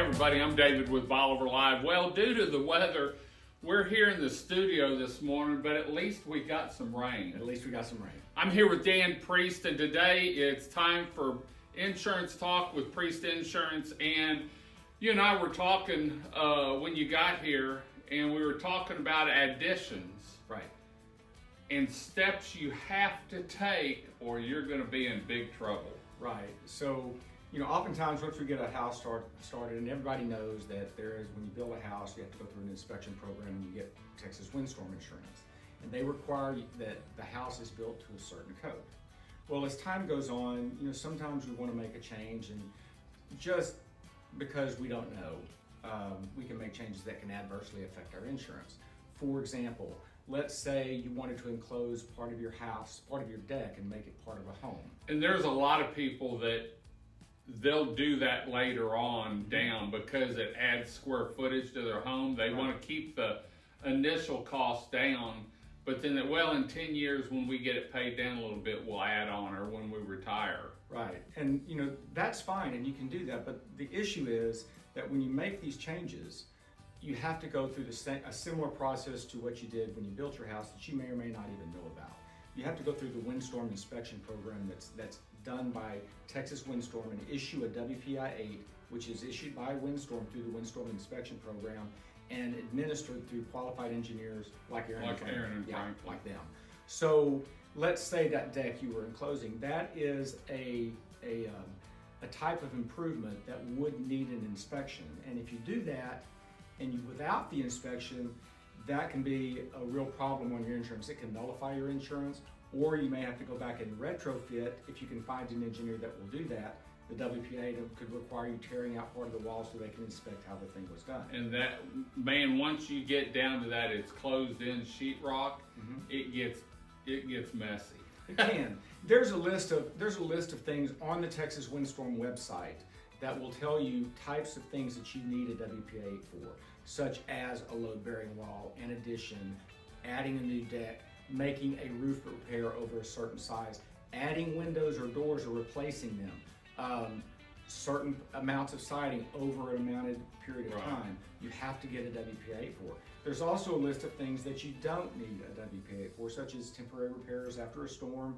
everybody, I'm David with Bolivar Live. Well, due to the weather, we're here in the studio this morning, but at least we got some rain. I'm here with Dan Priest, and today it's time for Insurance Talk with Priest Insurance. And you and I were talking when you got here, and we were talking about additions. Right. And steps you have to take or you're going to be in big trouble. Right. So, oftentimes once we get a house started, and everybody knows that when you build a house, you have to go through an inspection program and you get Texas windstorm insurance. And they require that the house is built to a certain code. Well, as time goes on, sometimes we want to make a change, and just because we don't know, we can make changes that can adversely affect our insurance. For example, let's say you wanted to enclose part of your house, part of your deck, and make it part of a home. And there's a lot of people that they'll do that later on down because it adds square footage to their home. They want to keep the initial cost down, but then, in 10 years when we get it paid down a little bit, we'll add on, or when we retire. Right, and that's fine, and you can do that, but the issue is that when you make these changes, you have to go through a similar process to what you did when you built your house that you may or may not even know about. You have to go through the windstorm inspection program that's done by Texas Windstorm and issue a WPI 8, which is issued by Windstorm through the windstorm inspection program and administered through qualified engineers like Aaron and Franklin. Like them. So let's say that deck you were enclosing, that is a type of improvement that would need an inspection. And if you do that, and without the inspection, that can be a real problem on your insurance. It can nullify your insurance, or you may have to go back and retrofit if you can find an engineer that will do that. The WPA could require you tearing out part of the wall so they can inspect how the thing was done. And that, once you get down to that, it's closed in sheetrock. It gets messy. It can. There's a list of things on the Texas Windstorm website that will tell you types of things that you need a WPA for, such as a load-bearing wall, an addition, adding a new deck, making a roof repair over a certain size, adding windows or doors or replacing them, certain amounts of siding over an amounted period of time, you have to get a WPA for. There's also a list of things that you don't need a WPA for, such as temporary repairs after a storm,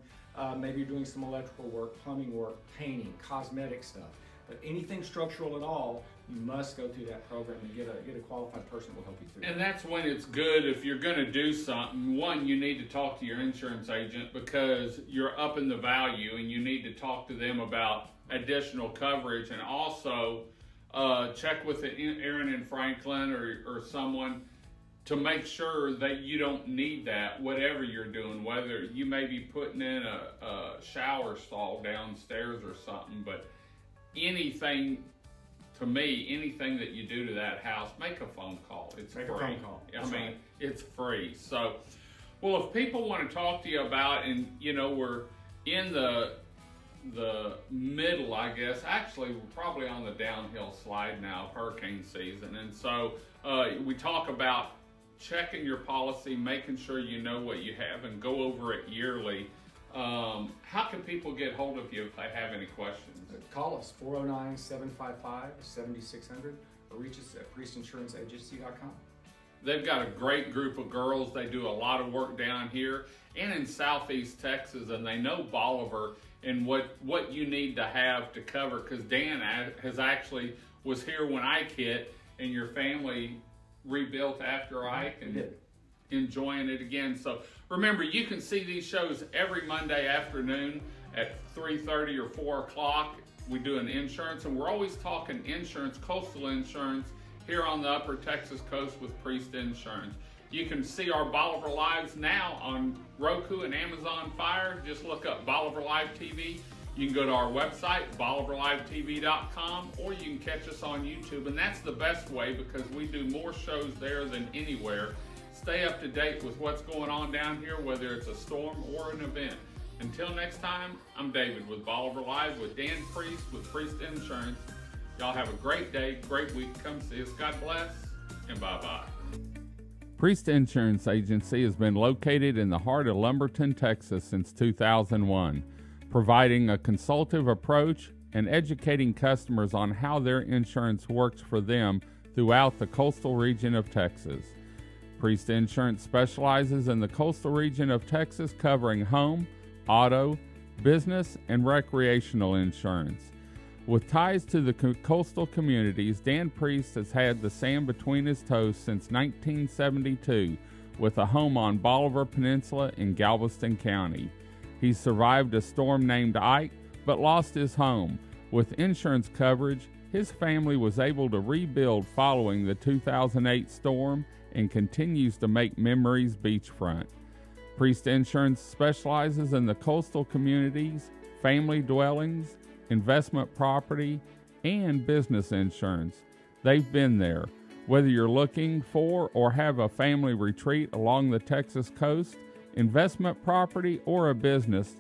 maybe you're doing some electrical work, plumbing work, painting, cosmetic stuff. But anything structural at all, you must go through that program and get a qualified person who will help you through. And that's when it's good, if you're going to do something, one, you need to talk to your insurance agent because you're upping the value, and you need to talk to them about additional coverage, and also check with Aaron and Franklin or someone to make sure that you don't need that, whatever you're doing, whether you may be putting in a shower stall downstairs or something, but anything that you do to that house, make a phone call. It's free. Make a phone call. It's free. So, well, if people want to talk to you about, and we're in the middle, I guess. Actually, we're probably on the downhill slide now of hurricane season, and so we talk about checking your policy, making sure you know what you have, and go over it yearly. How can people get hold of you if they have any questions? Call us, 409-755-7600, or reach us at priestinsuranceenagency.com. They've got a great group of girls. They do a lot of work down here and in Southeast Texas, and they know Bolivar and what you need to have to cover, because Dan was here when Ike hit, and your family rebuilt after Ike and enjoying it again. So remember, you can see these shows every Monday afternoon at 3:30 or 4 o'clock. We do an insurance, and we're always talking insurance, coastal insurance, here on the Upper Texas coast with Priest Insurance. You can see our Bolivar Lives now on Roku and Amazon Fire. Just look up Bolivar Live TV. You can go to our website, bolivarlivetv.com, or you can catch us on YouTube, and that's the best way because we do more shows there than anywhere. Stay up to date with what's going on down here, whether it's a storm or an event. Until next time, I'm David with Bolivar Live with Dan Priest with Priest Insurance. Y'all have a great day, great week. Come see us. God bless, and bye-bye. Priest Insurance Agency has been located in the heart of Lumberton, Texas since 2001, providing a consultative approach and educating customers on how their insurance works for them throughout the coastal region of Texas. Priest Insurance specializes in the coastal region of Texas, covering home, auto, business, and recreational insurance. With ties to the coastal communities, Dan Priest has had the sand between his toes since 1972, with a home on Bolivar Peninsula in Galveston County. He survived a storm named Ike, but lost his home. With insurance coverage, his family was able to rebuild following the 2008 storm and continues to make memories beachfront. Priest Insurance specializes in the coastal communities, family dwellings, investment property, and business insurance. They've been there. Whether you're looking for or have a family retreat along the Texas coast, investment property, or a business,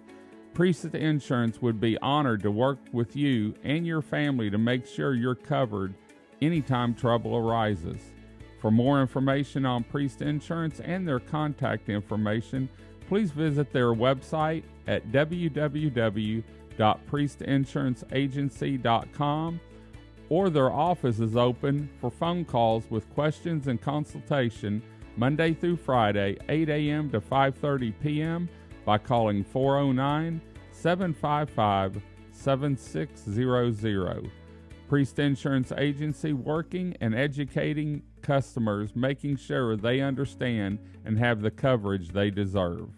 Priest Insurance would be honored to work with you and your family to make sure you're covered anytime trouble arises. For more information on Priest Insurance and their contact information, please visit their website at www.priestinsuranceenagency.com, or their office is open for phone calls with questions and consultation Monday through Friday, 8 a.m. to 5:30 p.m. by calling 409-755-7600. Priest Insurance Agency, working and educating customers, making sure they understand and have the coverage they deserve.